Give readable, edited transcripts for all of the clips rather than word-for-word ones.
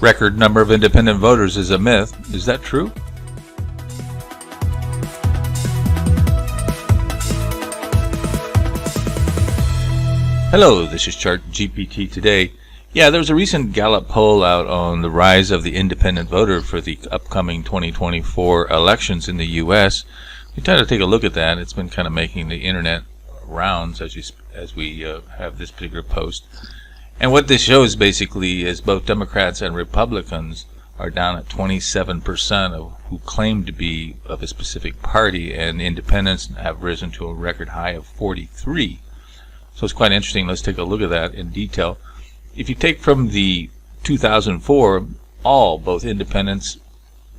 record number of independent voters is a myth. Is that true? Hello, this is Chart GPT Today. Yeah, there was a recent Gallup poll out on the rise of the independent voter for the upcoming 2024 elections in the U.S. We try to take a look at that. It's been kind of making the internet rounds as we have this particular post. And what this shows basically is both Democrats and Republicans are down at 27% of who claim to be of a specific party, and independents have risen to a record high of 43%. So it's quite interesting. Let's take a look at that in detail. If you take from the 2004, both independents,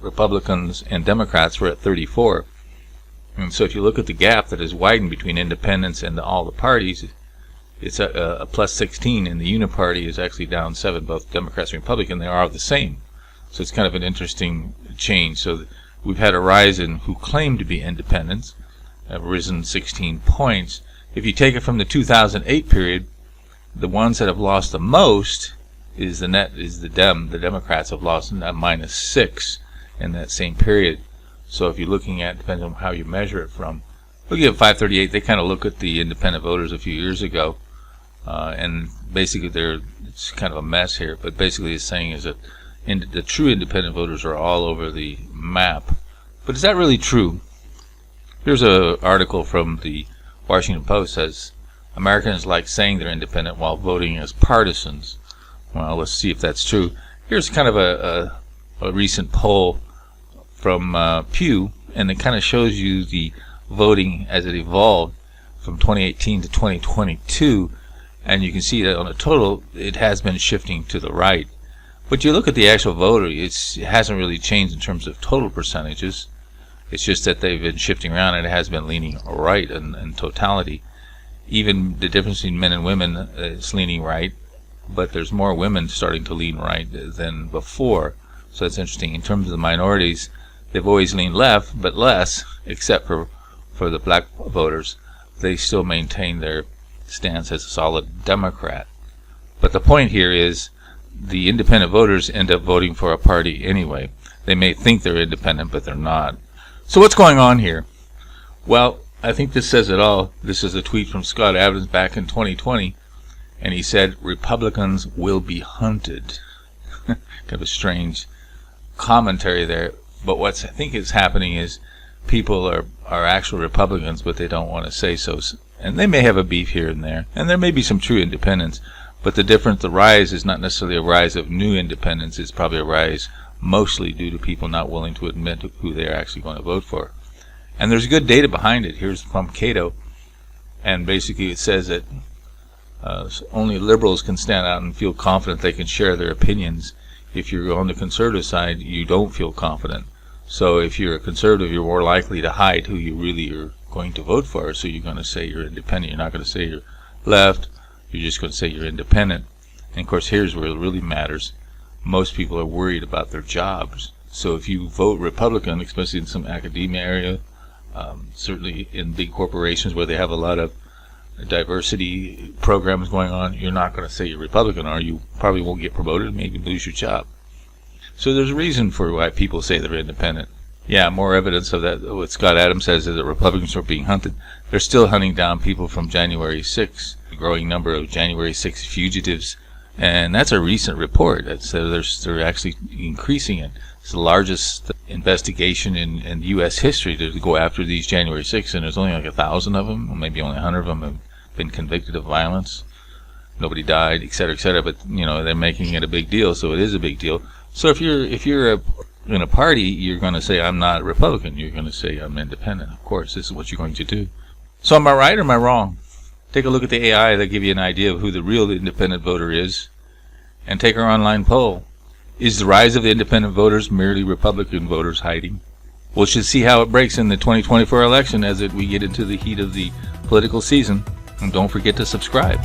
Republicans, and Democrats were at 34%. And so if you look at the gap that has widened between independents and all the parties, it's a plus 16, and the uniparty is actually down 7. Both Democrats and Republicans, they are the same. So it's kind of an interesting change. So we've had a rise in who claim to be independents, have risen 16 points. If you take it from the 2008 period, the ones that have lost the most is the Democrats have lost -6 in that same period. So if you're looking at, depends on how you measure it from, looking at 538, they kind of look at the independent voters a few years ago, and basically it's kind of a mess here, but basically it's saying is that the true independent voters are all over the map. But is that really true? Here's an article from the Washington Post says, Americans like saying they're independent while voting as partisans. Well, let's see if that's true. Here's kind of a recent poll from Pew, and it kind of shows you the voting as it evolved from 2018 to 2022, and you can see that on a total, it has been shifting to the right. But you look at the actual voter, it hasn't really changed in terms of total percentages. It's just that they've been shifting around, and it has been leaning right in totality. Even the difference between men and women is leaning right, but there's more women starting to lean right than before. So that's interesting. In terms of the minorities, they've always leaned left, but less, except for the black voters. They still maintain their stance as a solid Democrat. But the point here is the independent voters end up voting for a party anyway. They may think they're independent, but they're not. So what's going on here? Well, I think this says it all. This is a tweet from Scott Adams back in 2020, and he said, Republicans will be hunted. Kind of a strange commentary there. But what I think is happening is people are actual Republicans, but they don't want to say so. And they may have a beef here and there. And there may be some true independents. But the rise is not necessarily a rise of new independents. It's probably a rise mostly due to people not willing to admit who they're actually going to vote for. And there's good data behind it. Here's from Cato. And basically it says that only liberals can stand out and feel confident they can share their opinions. If you're on the conservative side, you don't feel confident. So if you're a conservative, you're more likely to hide who you really are going to vote for. So you're going to say you're independent. You're not going to say you're left. You're just going to say you're independent. And of course, here's where it really matters. Most people are worried about their jobs. So if you vote Republican, especially in some academia area, certainly in big corporations where they have a lot of diversity programs going on, you're not going to say you're Republican, or you probably won't get promoted, maybe lose your job. So there's a reason for why people say they're independent. Yeah, more evidence of that. What Scott Adams says is that Republicans are being hunted. They're still hunting down people from January 6th, a growing number of January 6th fugitives. And that's a recent report. They're actually increasing it. It's the largest investigation in U.S. history to go after these January 6th, and there's only like 1,000 of them, or maybe only 100 of them have been convicted of violence. Nobody died, et cetera, et cetera. But they're making it a big deal, so it is a big deal. So if you're in a party, you're going to say I'm not Republican. You're going to say I'm independent. Of course, this is what you're going to do. So am I right or am I wrong? Take a look at the AI. That'll give you an idea of who the real independent voter is. And take our online poll. Is the rise of the independent voters merely Republican voters hiding? We'll should see how it breaks in the 2024 election as we get into the heat of the political season. And don't forget to subscribe.